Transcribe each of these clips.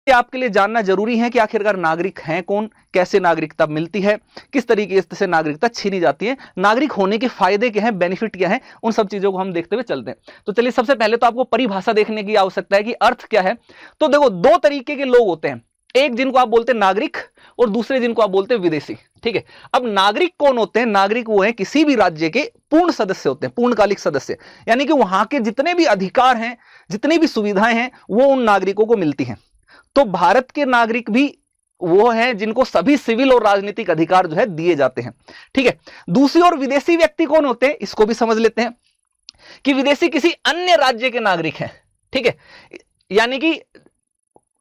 ये आपके लिए जानना जरूरी है कि आखिरकार नागरिक हैं कौन, कैसे नागरिकता मिलती है, किस तरीके से नागरिकता छीनी जाती है, नागरिक होने के फायदे क्या हैं, बेनिफिट क्या है, उन सब चीजों को हम देखते हुए चलते हैं। तो चलिए सबसे पहले तो आपको परिभाषा देखने की आवश्यकता है कि अर्थ क्या है। तो देखो, दो तरीके के लोग होते हैं, एक जिनको आप बोलते हैं नागरिक और दूसरे जिनको आप बोलते हैं विदेशी। ठीक है, अब नागरिक कौन होते हैं? नागरिक वो हैं किसी भी राज्य के पूर्ण सदस्य होते हैं, पूर्णकालिक सदस्य, यानी कि वहां के जितने भी अधिकार हैं, जितनी भी सुविधाएं हैं, वो उन नागरिकों को मिलती हैं। तो भारत के नागरिक भी वो हैं जिनको सभी सिविल और राजनीतिक अधिकार जो है दिए जाते हैं। ठीक है, दूसरी ओर विदेशी व्यक्ति कौन होते हैं, इसको भी समझ लेते हैं कि विदेशी किसी अन्य राज्य के नागरिक हैं। ठीक है, यानी कि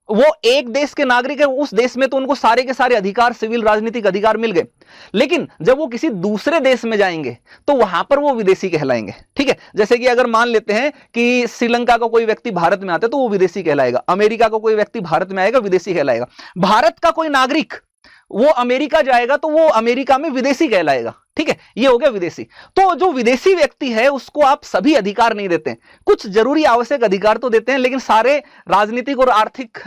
वो एक देश के नागरिक है, उस देश में तो उनको सारे के सारे अधिकार, सिविल राजनीतिक अधिकार मिल गए, लेकिन जब वो किसी दूसरे देश में जाएंगे तो वहां पर वो विदेशी कहलाएंगे। ठीक है, जैसे कि अगर मान लेते हैं कि श्रीलंका का कोई व्यक्ति भारत में आता है तो वो विदेशी कहलाएगा, अमेरिका का कोई व्यक्ति भारत में आएगा विदेशी कहलाएगा, भारत का कोई नागरिक वो अमेरिका जाएगा तो वो अमेरिका में विदेशी कहलाएगा। ठीक है, ये हो गया विदेशी। तो जो विदेशी व्यक्ति है उसको आप सभी अधिकार नहीं देते, कुछ जरूरी आवश्यक अधिकार तो देते हैं, लेकिन सारे राजनीतिक और आर्थिक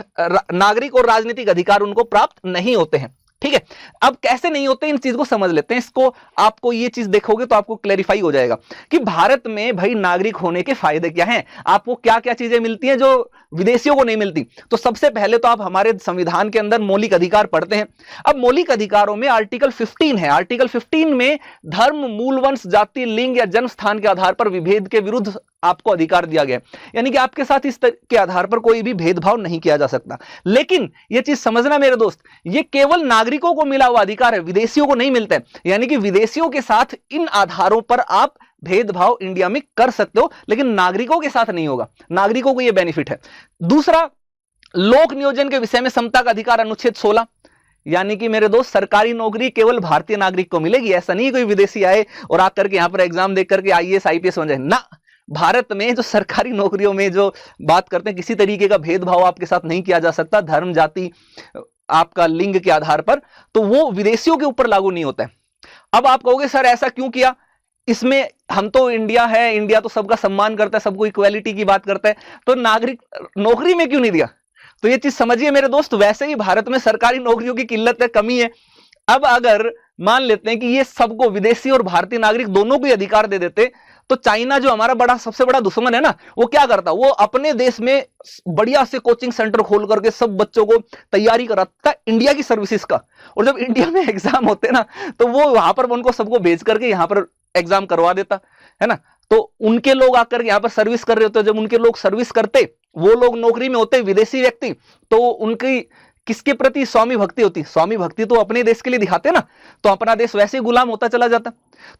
नागरिक और राजनीतिक अधिकार उनको प्राप्त नहीं होते हैं। ठीक है, अब कैसे नहीं होते इन चीज को समझ लेते हैं। इसको आपको ये चीज देखोगे तो आपको क्लैरिफाई हो जाएगा कि भारत में भाई नागरिक होने के फायदे क्या हैं, आपको क्या क्या चीजें मिलती हैं जो विदेशियों को नहीं मिलती। तो सबसे पहले तो आप हमारे संविधान के अंदर मौलिक अधिकार पढ़ते हैं। अब मौलिक अधिकारों में आर्टिकल 15 है, आर्टिकल 15 में धर्म, मूल वंश, जाति, लिंग या जन्म स्थान के आधार पर विभेद के विरुद्ध आपको अधिकार दिया गया, यानी कि आपके साथ इस के आधार पर कोई भी भेदभाव नहीं किया जा सकता। लेकिन यह चीज समझना मेरे दोस्त, ये केवल नागरिकों को मिला हुआ अधिकार है, विदेशियों को नहीं मिलता है। यानी कि विदेशियों के साथ इन आधारों पर आप भेदभाव इंडिया में कर सकते हो, लेकिन नागरिकों के साथ नहीं होगा, नागरिकों को यह बेनिफिट है। दूसरा, लोक नियोजन के विषय में समता का अधिकार, अनुच्छेद 16, यानी कि मेरे दोस्त सरकारी नौकरी केवल भारतीय नागरिक को मिलेगी, ऐसा नहीं कोई विदेशी आए और आकर के यहां पर एग्जाम देख करके आईएएस आईपीएस बन जाए ना। भारत में जो सरकारी नौकरियों में जो बात करते हैं, किसी तरीके का भेदभाव आपके साथ नहीं किया जा सकता, धर्म, जाति, आपका लिंग के आधार पर, तो वो विदेशियों के ऊपर लागू नहीं होता है। अब आप कहोगे सर ऐसा क्यों किया, इसमें हम तो इंडिया है, इंडिया तो सबका सम्मान करता है, सबको इक्वालिटी की बात करता है, तो नागरिक नौकरी में क्यों नहीं दिया? तो ये चीज समझिए मेरे दोस्त, वैसे ही भारत में सरकारी नौकरियों की किल्लत है, कमी है। अब अगर मान लेते हैं कि ये सबको, विदेशी और भारतीय नागरिक दोनों को अधिकार दे देते, तो चाइना जो हमारा सबसे बड़ा दुश्मन है ना, वो क्या करता, वो अपने देश में बढ़िया से कोचिंग सेंटर खोल करके सब बच्चों को तैयारी कराता इंडिया की सर्विसेज का, और जब इंडिया में एग्जाम होते ना तो वो वहां पर उनको सबको भेज करके यहाँ पर एग्जाम करवा देता है ना। तो उनके लोग आकर यहाँ पर सर्विस कर रहे होते, जब उनके लोग सर्विस करते, वो लोग नौकरी में होते विदेशी व्यक्ति, तो उनकी किसके प्रति स्वामी भक्ति होती, स्वामी भक्ति तो अपने देश के लिए दिखाते ना, तो अपना देश वैसे ही गुलाम होता चला जाता।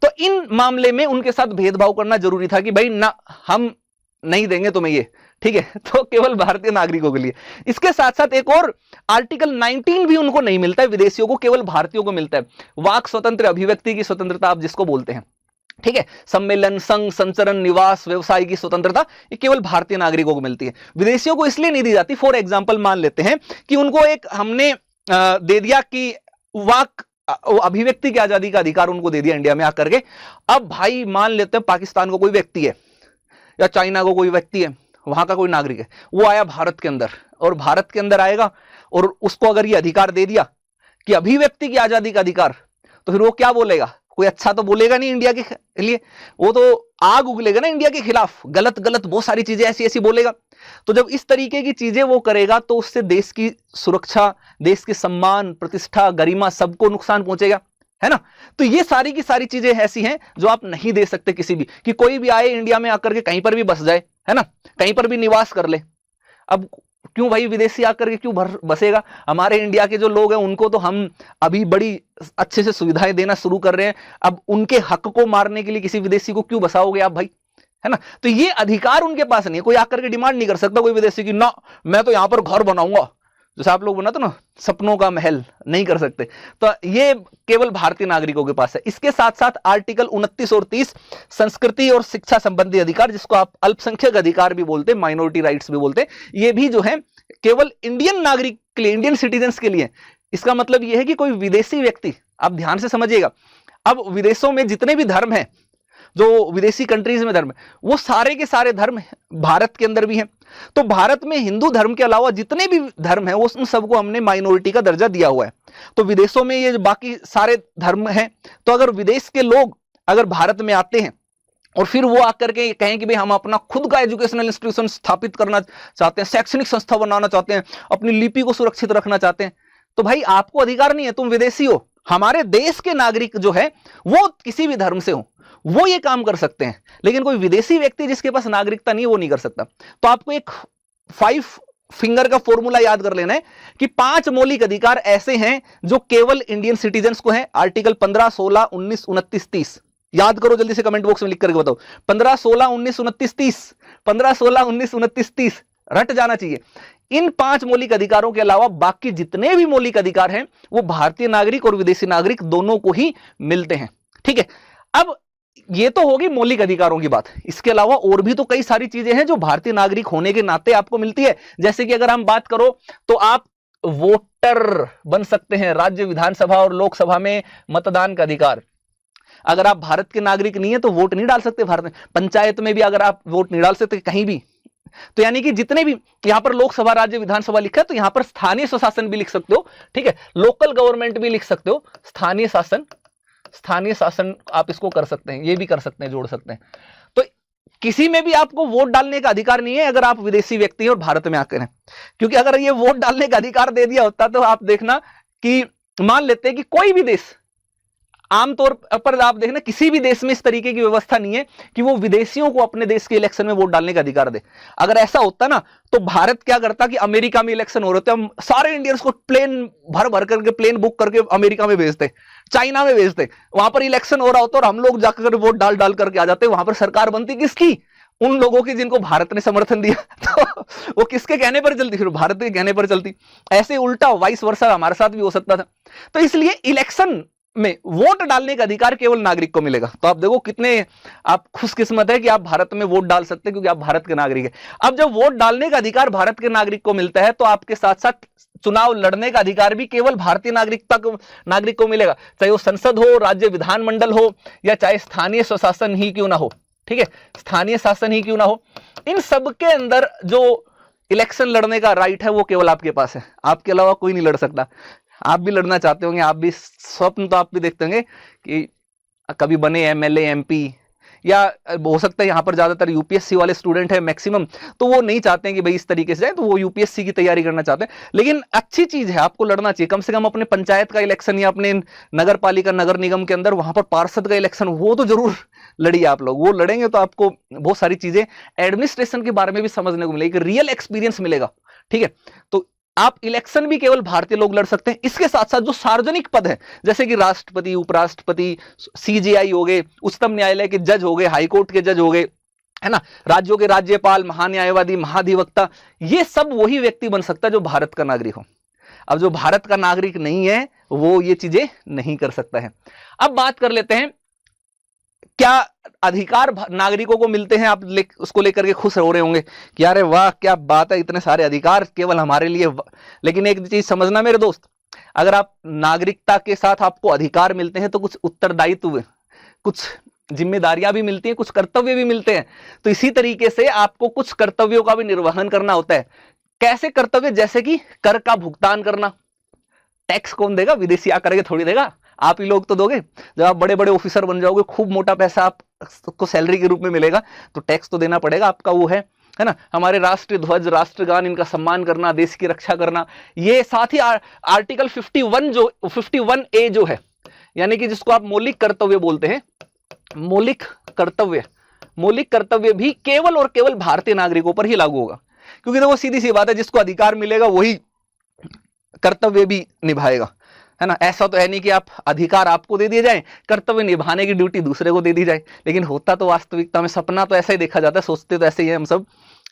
तो इन मामले में उनके साथ भेदभाव करना जरूरी था कि भाई ना, हम नहीं देंगे तुम्हें ये। ठीक है, तो केवल भारतीय नागरिकों के लिए। इसके साथ साथ एक और आर्टिकल 19 भी उनको नहीं मिलता है, विदेशियों को, केवल भारतीयों को मिलता है, वाक स्वतंत्र, अभिव्यक्ति की स्वतंत्रता आप जिसको बोलते हैं। ठीक है, सम्मेलन, संघ, संचरण, निवास, व्यवसाय की स्वतंत्रता ये केवल भारतीय नागरिकों को मिलती है, विदेशियों को इसलिए नहीं दी जाती। फॉर एग्जांपल मान लेते हैं कि उनको एक हमने दे दिया कि वाक, अभिव्यक्ति की आजादी का अधिकार उनको दे दिया इंडिया में आकर के। अब भाई मान लेते हैं पाकिस्तान को कोई व्यक्ति है या चाइना को कोई व्यक्ति है, वहां का कोई नागरिक है, वो आया भारत के अंदर, और भारत के अंदर आएगा और उसको अगर ये अधिकार दे दिया कि अभिव्यक्ति की आजादी का अधिकार, तो फिर वो क्या बोलेगा, कोई अच्छा तो बोलेगा नहीं इंडिया के लिए, वो तो आग उगलेगा ना इंडिया के खिलाफ, गलत गलत बहुत सारी चीजें ऐसी ऐसी बोलेगा। तो जब इस तरीके की चीजें वो करेगा तो उससे देश की सुरक्षा, देश के सम्मान, प्रतिष्ठा, गरिमा सबको नुकसान पहुंचेगा, है ना। तो ये सारी की सारी चीजें ऐसी हैं जो आप नहीं दे सकते किसी भी, कि कोई भी आए इंडिया में आकर के कहीं पर भी बस जाए, है ना, कहीं पर भी निवास कर ले। अब क्यों भाई विदेशी आकर के क्यों बसेगा, हमारे इंडिया के जो लोग हैं उनको तो हम अभी बड़ी अच्छे से सुविधाएं देना शुरू कर रहे हैं, अब उनके हक को मारने के लिए किसी विदेशी को क्यों बसाओगे आप भाई, है ना। तो ये अधिकार उनके पास नहीं है, कोई आकर के डिमांड नहीं कर सकता कोई विदेशी की, ना मैं तो यहां पर घर बनाऊंगा, जैसे आप लोग बनाते ना सपनों का महल, नहीं कर सकते। तो ये केवल भारतीय नागरिकों के पास है। इसके साथ साथ आर्टिकल 29 और 30 संस्कृति और शिक्षा संबंधी अधिकार, जिसको आप अल्पसंख्यक अधिकार भी बोलते हैं, माइनॉरिटी राइट्स भी बोलते हैं, ये भी जो है केवल इंडियन नागरिक के लिए, इंडियन सिटीजन्स के लिए। इसका मतलब यह है कि कोई विदेशी व्यक्ति, आप ध्यान से समझिएगा, अब विदेशों में जितने भी धर्म हैं जो विदेशी कंट्रीज में धर्म है, वो सारे के सारे धर्म भारत के अंदर भी हैं। तो भारत में हिंदू धर्म के अलावा जितने भी धर्म हैं वो उन सबको हमने माइनॉरिटी का दर्जा दिया हुआ है। तो विदेशों में ये बाकी सारे धर्म हैं, तो अगर विदेश के लोग अगर भारत में आते हैं और फिर वो आकर के कहें कि भाई हम अपना खुद का एजुकेशनल इंस्टीट्यूशन स्थापित करना चाहते हैं, शैक्षणिक संस्था बनाना चाहते हैं, अपनी लिपि को सुरक्षित रखना चाहते हैं, तो भाई आपको अधिकार नहीं है, तुम विदेशी हो। हमारे देश के नागरिक जो है वो किसी भी धर्म से हो वो ये काम कर सकते हैं, लेकिन कोई विदेशी व्यक्ति जिसके पास नागरिकता नहीं है वो नहीं कर सकता। तो आपको एक 5 फिंगर का फॉर्मूला याद कर लेना है कि 5 मौलिक अधिकार ऐसे हैं जो केवल इंडियन सिटीजन्स को हैं। आर्टिकल 15, 16, 19, 29, 30 याद करो, जल्दी से कमेंट बॉक्स में लिख करके बताओ। 15, 16, 19, 29, 30, 15, 16, 19, 29, 30 रट जाना चाहिए। इन 5 मौलिक अधिकारों के अलावा बाकी जितने भी मौलिक अधिकार हैं वो भारतीय नागरिक और विदेशी नागरिक दोनों को ही मिलते हैं। ठीक है, अब ये तो होगी मौलिक अधिकारों की बात। इसके अलावा और भी तो कई सारी चीजें हैं जो भारतीय नागरिक होने के नाते आपको मिलती है। जैसे कि अगर हम बात करो तो आप वोटर बन सकते हैं, राज्य विधानसभा और लोकसभा में मतदान का अधिकार। अगर आप भारत के नागरिक नहीं है तो वोट नहीं डाल सकते भारत में। पंचायत में भी अगर आप वोट नहीं डाल सकते कहीं भी, तो यानी कि जितने भी यहां पर लोकसभा, राज्य, विधानसभा लिखा है तो यहां पर स्थानीय स्वशासन भी लिख सकते हो। ठीक है, लोकल गवर्नमेंट भी लिख सकते हो, स्थानीय शासन आप इसको कर सकते हैं, ये भी कर सकते हैं, जोड़ सकते हैं। तो किसी में भी आपको वोट डालने का अधिकार नहीं है अगर आप विदेशी व्यक्ति हैं और भारत में आकर हैं। क्योंकि अगर ये वोट डालने का अधिकार दे दिया होता तो आप देखना कि मान लेते हैं कि कोई भी देश, आमतौर पर आप देखना किसी भी देश में इस तरीके की व्यवस्था नहीं है कि वो विदेशियों को अपने देश के इलेक्शन में वोट डालने का अधिकार दे। अगर ऐसा होता ना तो भारत क्या करता कि अमेरिका में इलेक्शन हो रहे थे, हम सारे इंडियंस को प्लेन भर करके प्लेन बुक करके अमेरिका में भेजते, चाइना में भेजते, वहां पर इलेक्शन हो रहा होता और हम लोग जाकर वोट डाल करके आ जाते। वहां पर सरकार बनती किसकी? उन लोगों की जिनको भारत ने समर्थन दिया। तो वो किसके कहने पर चलती? फिर भारत के कहने पर चलती। ऐसे उल्टा वाइस वर्सा हमारे साथ भी हो सकता था। तो इसलिए इलेक्शन में वोट डालने का अधिकार केवल नागरिक को मिलेगा। तो आप देखो कितने आप खुशकिस्मत है कि आप भारत में वोट डाल सकते हैं क्योंकि आप भारत के नागरिक हैं। अब जब वोट डालने का अधिकार भारत के नागरिक को मिलता है तो आपके साथ साथ चुनाव लड़ने का अधिकार भी केवल भारतीय नागरिक को मिलेगा, चाहे वो संसद हो, राज्य विधानमंडल हो, या चाहे स्थानीय स्वशासन ही क्यों ना हो। ठीक है, स्थानीय शासन ही क्यों ना हो, इन सब के अंदर जो इलेक्शन लड़ने का राइट है वो केवल आपके पास है, आपके अलावा कोई नहीं लड़ सकता। आप भी लड़ना चाहते होंगे, आप भी स्वप्न तो आप भी देखते होंगे कि कभी बने एमएलए, एमपी, या हो सकता है यहाँ पर ज्यादातर यूपीएससी वाले स्टूडेंट है मैक्सिमम, तो वो नहीं चाहते हैं कि भाई इस तरीके से जाए, तो वो यूपीएससी की तैयारी करना चाहते हैं। लेकिन अच्छी चीज है, आपको लड़ना चाहिए। कम से कम अपने पंचायत का इलेक्शन या अपने नगर पालिका, नगर निगम के अंदर वहां पर पार्षद का इलेक्शन, वो तो जरूर लड़िए आप लोग। वो लड़ेंगे तो आपको बहुत सारी चीजें एडमिनिस्ट्रेशन के बारे में भी समझने को मिलेगी, रियल एक्सपीरियंस मिलेगा। ठीक है, तो आप इलेक्शन भी केवल भारतीय लोग लड़ सकते हैं। इसके साथ साथ जो सार्वजनिक पद है, जैसे कि राष्ट्रपति, उपराष्ट्रपति, सीजेआई हो गए, उच्चतम न्यायालय के जज हो गए, हाईकोर्ट के जज हो गए, है ना, राज्यों के राज्यपाल, महान्यायवादी, महाधिवक्ता, ये सब वही व्यक्ति बन सकता है जो भारत का नागरिक हो। अब जो भारत का नागरिक नहीं है वो ये चीजें नहीं कर सकता है। अब बात कर लेते हैं क्या अधिकार नागरिकों को मिलते हैं। आप उसको लेकर के खुश हो रहे होंगे कि अरे वाह क्या बात है, इतने सारे अधिकार केवल हमारे लिए। लेकिन एक चीज समझना मेरे दोस्त, अगर आप नागरिकता के साथ आपको अधिकार मिलते हैं तो कुछ उत्तरदायित्व, कुछ जिम्मेदारियां भी मिलती हैं, कुछ कर्तव्य भी मिलते हैं। तो इसी तरीके से आपको कुछ कर्तव्यों का भी निर्वहन करना होता है। कैसे कर्तव्य? जैसे कि कर का भुगतान करना। टैक्स कौन देगा? विदेशी आकर के थोड़ी देगा, आप ही लोग तो दोगे। जब आप बड़े बड़े ऑफिसर बन जाओगे, खूब मोटा पैसा आपको सैलरी के रूप में मिलेगा, तो टैक्स तो देना पड़ेगा। आपका वो है ना, हमारे राष्ट्रीय ध्वज, राष्ट्रगान, इनका सम्मान करना, देश की रक्षा करना। ये साथ ही आर्टिकल 51A जो है, यानी कि जिसको आप मौलिक कर्तव्य बोलते हैं, मौलिक कर्तव्य भी केवल और केवल भारतीय नागरिकों पर ही लागू होगा। क्योंकि देखो सीधी सी बात है, जिसको अधिकार मिलेगा वही कर्तव्य भी निभाएगा, है ना। ऐसा तो है नहीं कि आप अधिकार आपको दे दिए जाए, कर्तव्य निभाने की ड्यूटी दूसरे को दे दी जाए। लेकिन होता तो वास्तविकता में, सपना तो ऐसा ही देखा जाता है, सोचते तो ऐसे ही है हम सब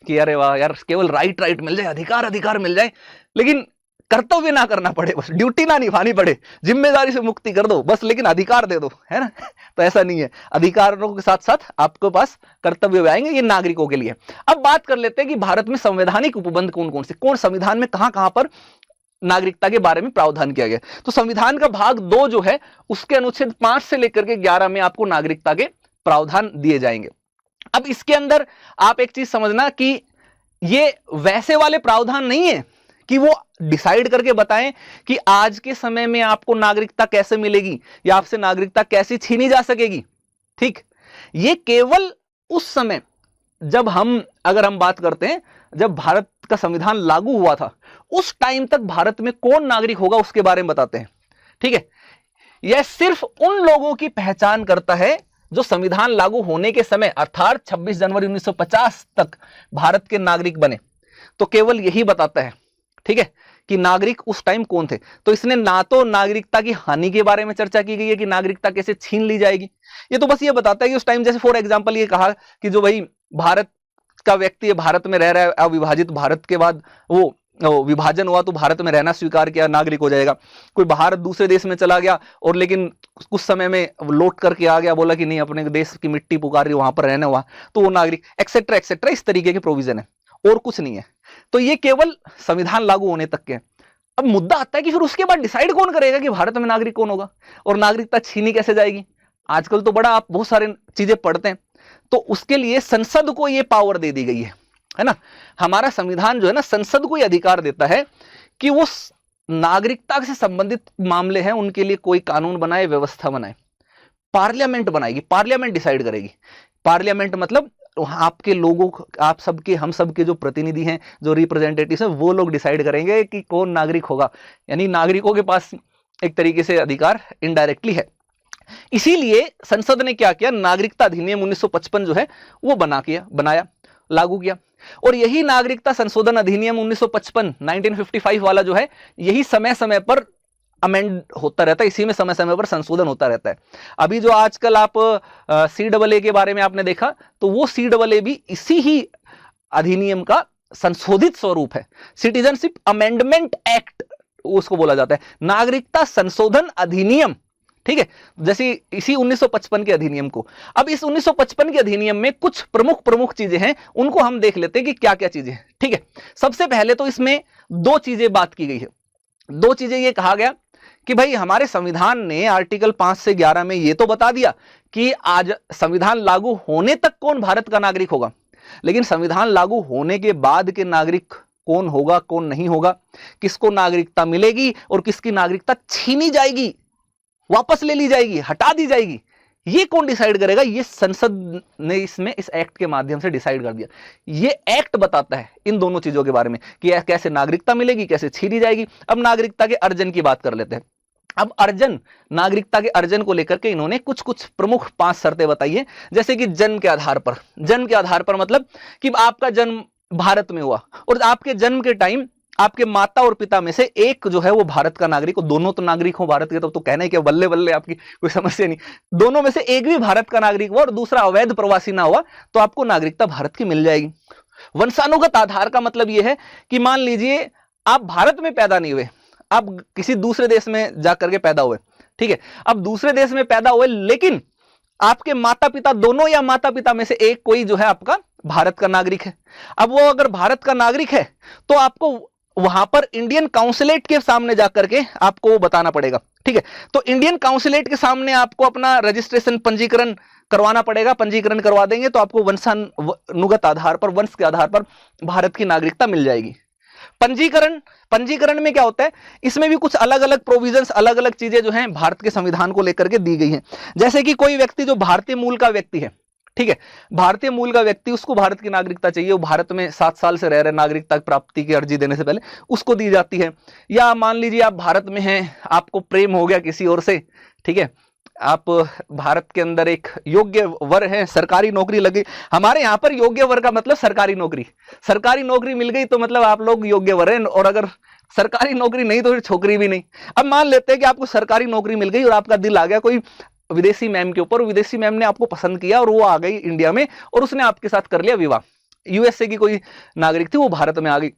कि अरे वाह यार, केवल राइट मिल जाए, अधिकार मिल जाए, लेकिन कर्तव्य ना करना पड़े, बस ड्यूटी ना निभानी पड़े, जिम्मेदारी से मुक्ति कर दो बस, लेकिन अधिकार दे दो, है ना। तो ऐसा नहीं है, अधिकारों के साथ साथ आपके पास कर्तव्य भी आएंगे, ये नागरिकों के लिए। अब बात कर लेते हैं कि भारत में संवैधानिक उपबंध कौन कौन से, कौन संविधान में कहां पर नागरिकता के बारे में प्रावधान किया गया। तो संविधान का भाग 2 जो है, उसके अनुच्छेद 5 से लेकर के 11 में आपको नागरिकता के प्रावधान दिए जाएंगे। अब इसके अंदर आप एक चीज समझना कि ये वैसे वाले प्रावधान नहीं है कि वो डिसाइड करके बताएं कि आज के समय में आपको नागरिकता कैसे मिलेगी या आपसे नागरिकता कैसे छीनी जा सकेगी। ठीक, ये केवल उस समय जब अगर हम बात करते हैं जब भारत का संविधान लागू हुआ था, उस टाइम तक भारत में कौन नागरिक होगा उसके बारे में बताते हैं। ठीक है, यह सिर्फ उन लोगों की पहचान करता है जो संविधान लागू होने के समय अर्थात 26 जनवरी 1950 तक भारत के नागरिक बने, तो केवल यही बताता है, ठीक है, कि नागरिक उस टाइम कौन थे। तो इसने ना तो नागरिकता की हानि के बारे में चर्चा की गई है कि नागरिकता कैसे छीन ली जाएगी, ये तो बस ये बताता है कि उस टाइम जैसे फॉर एग्जांपल ये कहा कि जो भाई भारत का व्यक्ति है, भारत में रह रहा है अविभाजित भारत के बाद वो विभाजन हुआ तो भारत में रहना स्वीकार किया, नागरिक हो जाएगा। कोई बाहर दूसरे देश में चला गया और लेकिन कुछ समय में लौट करके आ गया, बोला कि नहीं अपने देश की मिट्टी पुकार रही वहां पर रहना हुआ तो वो नागरिक, एक्सेट्रा एक्सेट्रा, इस तरीके के प्रोविजन है और कुछ नहीं है। तो ये केवल संविधान लागू होने तक के। अब मुद्दा आता है कि फिर उसके बाद डिसाइड कौन करेगा कि भारत में नागरिक कौन होगा और नागरिकता छीनी कैसे जाएगी। आजकल तो बड़ा आप बहुत सारे चीजें पढ़ते हैं, तो उसके लिए संसद को ये पावर दे दी गई है ना। हमारा संविधान जो है ना, संसद को ये अधिकार देता है कि वो नागरिकता से संबंधित मामले हैं उनके लिए कोई कानून बनाए, व्यवस्था बनाए। पार्लियामेंट बनाएगी, पार्लियामेंट डिसाइड करेगी। पार्लियामेंट मतलब आपके लोगों, आप सबके, हम सबके जो प्रतिनिधि हैं, जो रिप्रेजेंटेटिव्स हैं, वो लोग डिसाइड करेंगे कि कौन नागरिक होगा। यानी नागरिकों के पास एक तरीके से अधिकार इनडायरेक्टली है। इसीलिए संसद ने क्या किया, नागरिकता अधिनियम 1955 जो है वो बनाया, लागू किया। और यही नागरिकता संशोधन अधिनियम 1955 1955 वाला जो है, यही समय समय पर अमेंड होता रहता है, इसी में समय समय पर संशोधन होता रहता है। अभी जो आजकल आप CAA के बारे में आपने देखा, तो वो CAA भी इसी ही अधिनियम का संशोधित स्वरूप है। सिटीजनशिप अमेंडमेंट एक्ट उसको बोला जाता है, नागरिकता संशोधन अधिनियम। ठीक है, जैसे इसी 1955 के अधिनियम को। अब इस 1955 के अधिनियम में कुछ प्रमुख चीजें हैं, उनको हम देख लेते हैं कि क्या क्या चीजें हैं। ठीक है, सबसे पहले तो इसमें दो चीजें बात की गई है। दो चीजें ये कहा गया कि भाई हमारे संविधान ने आर्टिकल 5 से 11 में ये तो बता दिया कि आज संविधान लागू होने तक कौन भारत का नागरिक होगा, लेकिन संविधान लागू होने के बाद के नागरिक कौन होगा, कौन नहीं होगा, किसको नागरिकता मिलेगी और किसकी नागरिकता छीनी जाएगी, वापस ले ली जाएगी, हटा दी जाएगी, ये कौन डिसाइड करेगा। ये संसद ने इसमें इस एक्ट के माध्यम से डिसाइड कर दिया। ये एक्ट बताता है इन दोनों चीजों के बारे में कि कैसे नागरिकता मिलेगी, कैसे छीनी जाएगी। अब नागरिकता के अर्जन की बात कर लेते हैं। अब अर्जन, नागरिकता के अर्जन को लेकर के इन्होंने कुछ प्रमुख 5 शर्तें बताई है। जैसे कि जन्म के आधार पर, जन्म के आधार पर मतलब कि आपका जन्म भारत में हुआ और आपके जन्म के टाइम आपके माता और पिता में से एक जो है वो भारत का नागरिक हो, दोनों तो नागरिक हो भारत के, तो कहना है कि बल्ले बल्ले आपकी कोई समस्या नहीं, दोनों में से एक भी भारत का नागरिक हुआ और दूसरा अवैध प्रवासी ना हुआ तो आपको नागरिकता भारत की मिल जाएगी। वंशानुगत आधार का मतलब यह है कि मान लीजिए आप भारत में पैदा नहीं हुए, आप किसी दूसरे देश में जाकर के पैदा हुए। ठीक है, अब दूसरे देश में पैदा हुए लेकिन आपके माता पिता दोनों या माता पिता में से एक कोई जो है आपका भारत का नागरिक है। अब वो अगर भारत का नागरिक है तो आपको वहां पर इंडियन काउंसिलेट के सामने जाकर के आपको वो बताना पड़ेगा। ठीक है, तो इंडियन काउंसिलेट के सामने आपको अपना रजिस्ट्रेशन, पंजीकरण करवाना पड़ेगा। पंजीकरण करवा देंगे तो आपको वंशानुगत आधार पर, वंश के आधार पर भारत की नागरिकता मिल जाएगी। पंजीकरण में क्या होता है, इसमें भी कुछ अलग अलग प्रोविजंस, अलग अलग चीजें जो हैं भारत के संविधान को लेकर के दी गई हैं। जैसे कि कोई व्यक्ति जो भारतीय मूल का व्यक्ति है, ठीक है, भारतीय मूल का व्यक्ति, उसको भारत की नागरिकता चाहिए, वो भारत में 7 साल से रह रहे, नागरिकता प्राप्ति की अर्जी देने से पहले उसको दी जाती है। या मान लीजिए आप भारत में हैं, आपको प्रेम हो गया किसी और से, ठीक है, आप भारत के अंदर एक योग्य वर है, सरकारी नौकरी लगी। हमारे यहाँ पर योग्य वर का मतलब सरकारी नौकरी, सरकारी नौकरी मिल गई तो मतलब आप लोग योग्य वर हैं, और अगर सरकारी नौकरी नहीं तो फिर छोकरी भी नहीं। अब मान लेते हैं कि आपको सरकारी नौकरी मिल गई और आपका दिल आ गया कोई विदेशी मैम के ऊपर, विदेशी मैम ने आपको पसंद किया और वो आ गई इंडिया में और उसने आपके साथ कर लिया विवाह। USA की कोई नागरिक थी, वो भारत में आ गई।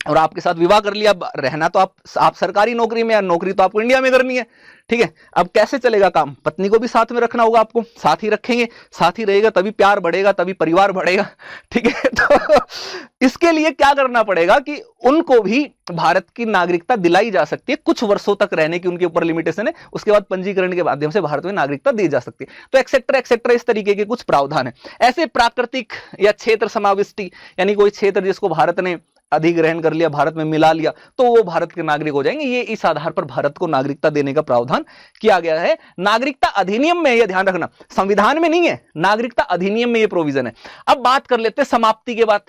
और आपके साथ विवाह कर लिया, रहना तो आप सरकारी नौकरी में, या नौकरी तो आपको इंडिया में करनी है, ठीक है। अब कैसे चलेगा काम? पत्नी को भी साथ में रखना होगा, आपको साथ ही रखेंगे, साथ ही रहेगा तभी प्यार बढ़ेगा, तभी परिवार बढ़ेगा, ठीक है। तो इसके लिए क्या करना पड़ेगा कि उनको भी भारत की नागरिकता दिलाई जा सकती है, कुछ वर्षों तक रहने की उनके ऊपर लिमिटेशन है, उसके बाद पंजीकरण के माध्यम से भारत में नागरिकता दी जा सकती है। तो एक्सेट्रा एक्सेट्रा इस तरीके के कुछ प्रावधान है। ऐसे प्राकृतिक या क्षेत्र समाविष्टि, यानी कोई क्षेत्र जिसको भारत ने अधिग्रहण कर लिया, भारत में मिला लिया, तो वो भारत के नागरिक हो जाएंगे। ये इस आधार पर भारत को नागरिकता देने का प्रावधान किया गया है। नागरिकता अधिनियम में, ये ध्यान रखना, संविधान में नहीं है, नागरिकता अधिनियम में ये प्रोविजन है। अब बात कर लेते हैं समाप्ति के बाद।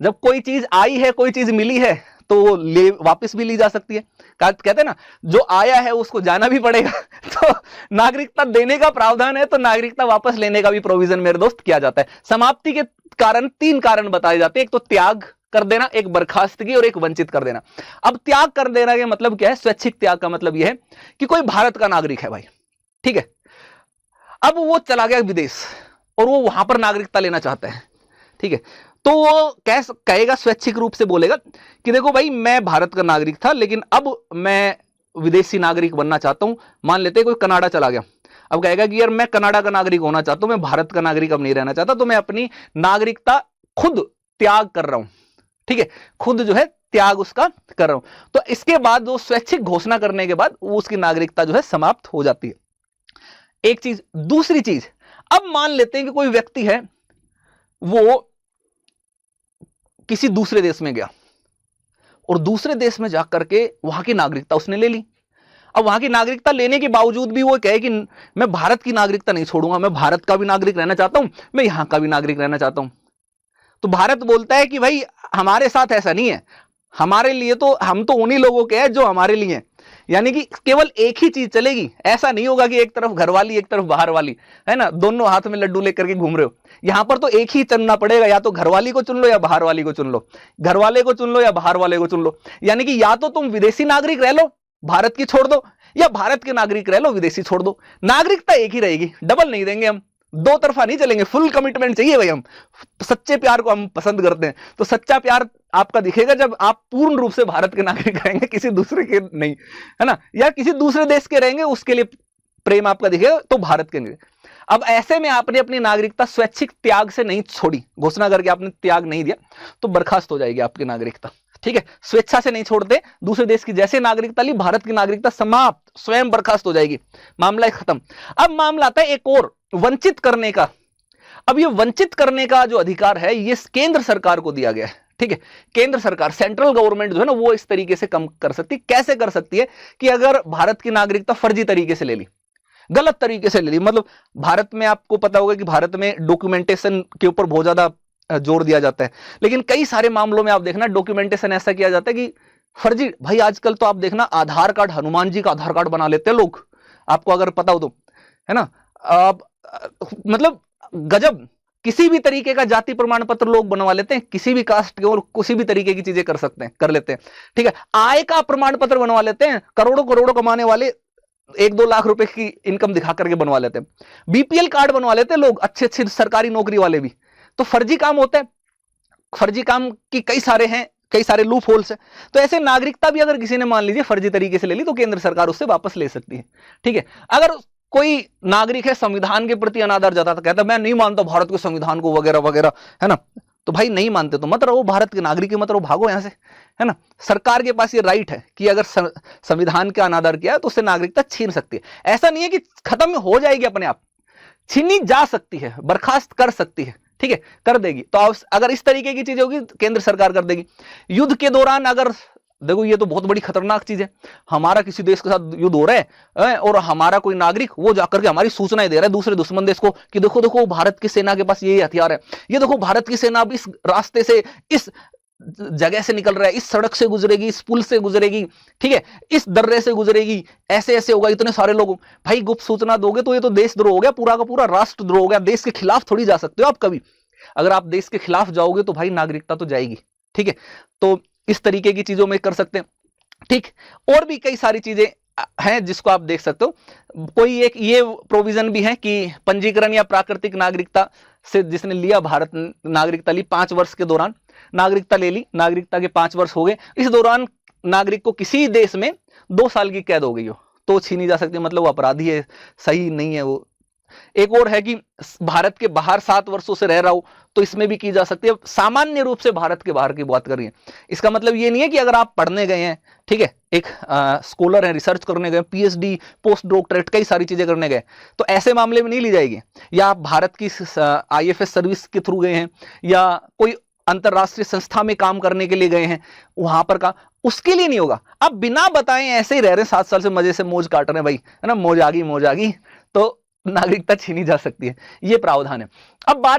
जब कोई चीज आई है, कोई चीज मिली है, तो वो वापस भी ली जा सकती है। कहते हैं ना, जो आया है उसको जाना भी पड़ेगा। तो नागरिकता देने का प्रावधान है, तो नागरिकता वापस लेने का भी प्रोविजन मेरे दोस्त किया जाता है। समाप्ति के कारण 3 कारण बताए जाते हैं। एक तो त्याग कर देना, एक बर्खास्तगी और एक वंचित कर देना। अब त्याग कर देना के मतलब क्या है? स्वैच्छिक त्याग का मतलब यह है कि कोई भारत का नागरिक है भाई, ठीक है, अब वो चला गया विदेश और वो वहां पर नागरिकता लेना चाहता है, ठीक है, तो वो कहेगा, स्वैच्छिक रूप से बोलेगा कि देखो भाई, मैं भारत का नागरिक था, लेकिन अब मैं विदेशी नागरिक बनना चाहता हूं। मान लेते हैं कोई कनाडा चला गया, अब कहेगा कि यार मैं कनाडा का नागरिक होना चाहता हूं, मैं भारत का नागरिक अब नहीं रहना चाहता, तो मैं अपनी नागरिकता खुद त्याग कर रहा हूं, ठीक है, खुद जो है त्याग उसका कर रहा हूं। तो इसके बाद वो स्वैच्छिक घोषणा करने के बाद वो उसकी नागरिकता जो है समाप्त हो जाती है। एक चीज। दूसरी चीज, अब मान लेते हैं कि कोई व्यक्ति है, वो किसी दूसरे देश में गया और दूसरे देश में जाकर के वहां की नागरिकता उसने ले ली। अब वहां की नागरिकता लेने के बावजूद भी वो कहे कि मैं भारत की नागरिकता नहीं छोड़ूंगा, मैं भारत का भी नागरिक रहना चाहता हूं, मैं यहां का भी नागरिक रहना चाहता हूं। तो भारत बोलता है कि भाई हमारे साथ ऐसा नहीं है, हमारे लिए तो, हम तो उन्हीं लोगों के हैं जो हमारे लिए हैं, यानी कि केवल एक ही चीज चलेगी। ऐसा नहीं होगा कि एक तरफ घरवाली एक तरफ बाहर वाली, है ना, दोनों हाथ में लड्डू लेकर के घूम रहे हो। यहां पर तो एक ही चुनना पड़ेगा, या तो घरवाली को चुन लो या बाहर वाली को चुन लो, घरवाले को चुन लो या बाहर वाले को चुन लो। यानी कि या तो तुम विदेशी नागरिक रह लो, भारत की छोड़ दो, या भारत के नागरिक रह लो, विदेशी छोड़ दो। नागरिकता एक ही रहेगी, डबल नहीं देंगे हम, दो तरफा नहीं चलेंगे, फुल कमिटमेंट चाहिए भाई। हम सच्चे प्यार को हम पसंद करते हैं, तो सच्चा प्यार आपका दिखेगा जब आप पूर्ण रूप से भारत के नागरिक रहेंगे, किसी दूसरे के नहीं, है ना, या किसी दूसरे देश के रहेंगे, उसके लिए प्रेम आपका दिखेगा, तो भारत के लिए। अब ऐसे में आपने अपनी नागरिकता स्वैच्छिक त्याग से नहीं छोड़ी, घोषणा करके आपने त्याग नहीं दिया, तो बर्खास्त हो जाएगी आपकी नागरिकता, ठीक है। स्वेच्छा से नहीं छोड़ते, दूसरे देश की जैसे नागरिकता ली, भारत की नागरिकता समाप्त, स्वयं बर्खास्त हो जाएगी, मामला खत्म। अब मामला आता है एक और, वंचित करने का। अब ये वंचित करने का जो अधिकार है, ये केंद्र सरकार को दिया गया है, ठीक है। केंद्र सरकार, सेंट्रल गवर्नमेंट जो है ना, वो इस तरीके से कम कर सकती है। कैसे कर सकती है? कि अगर भारत की नागरिकता फर्जी तरीके से ले ली, गलत तरीके से ले ली, मतलब भारत में आपको पता होगा कि भारत में डॉक्यूमेंटेशन के ऊपर बहुत ज्यादा जोर दिया जाता है, लेकिन कई सारे मामलों में आप देखना डॉक्यूमेंटेशन ऐसा किया जाता है कि फर्जी। भाई आजकल तो आप देखना आधार कार्ड, हनुमान जी का आधार कार्ड बना लेते हैं लोग, आपको अगर पता हो तो, है ना। मतलब गजब, किसी भी तरीके का जाति प्रमाण पत्र लोग बनवा लेते हैं, किसी भी कास्ट के, और किसी भी तरीके की चीजें कर सकते हैं, कर लेते हैं, ठीक है। आय का प्रमाण पत्र बनवा लेते हैं, करोड़ों करोड़ों कमाने वाले 1-2 लाख रुपए की इनकम दिखा करके बनवा लेते हैं। बीपीएल कार्ड बनवा लेते हैं लोग, अच्छे अच्छे सरकारी नौकरी वाले भी। तो फर्जी काम होता है, फर्जी काम की कई सारे हैं, कई सारे लूप होल्स हैं। तो ऐसे नागरिकता भी अगर किसी ने मान लीजिए फर्जी तरीके से ले ली, तो केंद्र सरकार उससे वापस ले सकती है, ठीक है। अगर कोई नागरिक है, संविधान के प्रति अनादर जताता, कहता मैं नहीं मानता भारत के संविधान को वगैरह वगैरह, है ना, तो भाई नहीं मानते तो मत रहो, भारत के नागरिक मत रहो, भागो यहां से, है ना। सरकार के पास ये राइट है कि अगर संविधान का अनादर किया तो उससे नागरिकता छीन सकती है। ऐसा नहीं है कि खत्म हो जाएगी, अपने आप छीनी जा सकती है, बर्खास्त कर सकती है, ठीक है, कर देगी। तो अगर इस तरीके की चीज होगी, केंद्र सरकार कर देगी। युद्ध के दौरान अगर, देखो ये तो बहुत बड़ी खतरनाक चीज है, हमारा किसी देश के साथ युद्ध हो रहा है और हमारा कोई नागरिक वो जाकर के हमारी सूचनाएं दे रहा है दूसरे दुश्मन देश को कि देखो देखो भारत की सेना के पास ये हथियार है, ये देखो भारत की सेना अब इस रास्ते से, इस जगह से निकल रहा है, इस सड़क से गुजरेगी, इस पुल से गुजरेगी, ठीक है, इस दर्रे से गुजरेगी, ऐसे ऐसे होगा, इतने सारे लोग। भाई गुप्त सूचना दोगे तो ये तो देशद्रोह हो गया, पूरा का पूरा राष्ट्रद्रोह हो गया। देश के खिलाफ थोड़ी जा सकते हो आप कभी, अगर आप देश के खिलाफ जाओगे तो भाई नागरिकता तो जाएगी, ठीक है। तो इस तरीके की चीजों में कर सकते हैं, ठीक। और भी कई सारी चीजें हैं जिसको आप देख सकते हो। कोई एक ये प्रोविजन भी है कि पंजीकरण या प्राकृतिक नागरिकता से जिसने लिया, भारत नागरिकता ली 5 वर्ष के दौरान, नागरिकता ले ली, नागरिकता के 5 वर्ष हो गए, इस दौरान नागरिक को किसी देश में 2 साल की कैद हो गई हो तो छीनी जा सकती है, मतलब वो अपराधी है, सही नहीं है वो। एक और है कि भारत के बाहर 7 वर्षों से रह रहा हो तो इसमें भी की जा सकती है। सामान्य रूप से भारत के बाहर की बात कर रही है, इसका मतलब ये नहीं है कि अगर आप पढ़ने गए हैं, ठीक है, एक स्कॉलर है, रिसर्च करने गए, पीएचडी, पोस्ट डॉक्टरेट, कई सारी चीजें करने गए, तो ऐसे मामले में नहीं ली जाएगी। या आप भारत की आईएफएस सर्विस के थ्रू गए हैं या कोई अंतरराष्ट्रीय संस्था में काम करने के लिए गए हैं, वहां पर का उसके लिए नहीं होगा। आप बिना बताए ऐसे ही रह रहे हैं 7 साल से, मजे से मौज काट रहे हैं भाई, है ना, मौज आ गई तो नागरिकता छीनी जा सकती है, ये प्रावधान है। अब बात